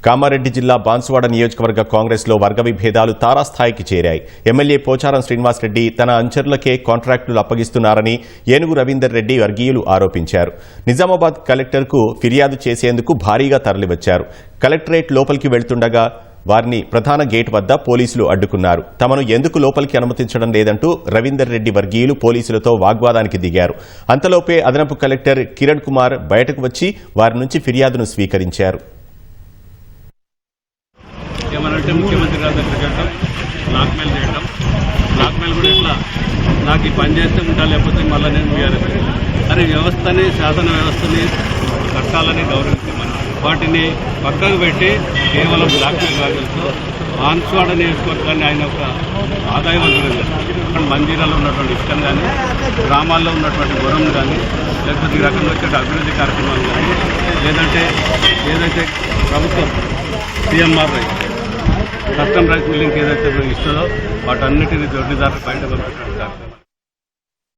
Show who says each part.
Speaker 1: కామారెడ్డి జిల్లా బాన్సువాడ నియోజకవర్గ కాంగ్రెస్లో వర్గ విభేదాలు తారాస్థాయికి చేరాయి. ఎమ్మెల్యే పోచారం శ్రీనివాసరెడ్డి తన అనుచరులకే కాంట్రాక్టులు అప్పగిస్తున్నారని ఏనుగు రవీందర్ రెడ్డి వర్గీయులు ఆరోపించారు. నిజామాబాద్ కలెక్టర్కు ఫిర్యాదు చేసేందుకు భారీగా తరలివచ్చారు. కలెక్టరేట్ లోపలికి వెళ్తుండగా వారిని ప్రధాన గేట్ వద్ద పోలీసులు అడ్డుకున్నారు. తమను ఎందుకు లోపలికి అనుమతించడం లేదంటూ రవీందర్ రెడ్డి వర్గీయులు పోలీసులతో వాగ్వాదానికి దిగారు. అంతలోపే అదనపు కలెక్టర్ కిరణ్ కుమార్ బయటకు వచ్చి వారి నుంచి ఫిర్యాదును స్వీకరించారు.
Speaker 2: ఏమనంటే ముఖ్యమంత్రి గారి దగ్గరికి వెళ్ళడం, బ్లాక్మెయిల్ చేయడం, బ్లాక్మెయిల్ కూడా ఇట్లా నాకు ఈ పని చేస్తే ఉంటా లేకపోతే మళ్ళీ నేను బీఆర్ఎస్ అని వ్యవస్థని, శాసన వ్యవస్థని చట్టాలని గౌరవించమని వాటిని పక్కకు పెట్టి కేవలం బ్లాక్మెయిల్ కాగలుగుతూ బాన్సువాడ నియోజకవర్గాన్ని ఆయన ఒక ఆదాయవంతులు అక్కడ మందిరాల్లో ఉన్నటువంటి ఇష్టం కానీ, గ్రామాల్లో ఉన్నటువంటి గురం కానీ, లేకపోతే ఈ రకంగా వచ్చే అభివృద్ధి కార్యక్రమాలు కానీ, లేదంటే ఏదైతే ప్రభుత్వం సిఎంఆర్ కస్టమ్ రైస్ మిల్లింగ్కి ఏదైతే ఇస్తుందో వాటన్నిటిని దొడ్డిదారులు బయట పంపించడం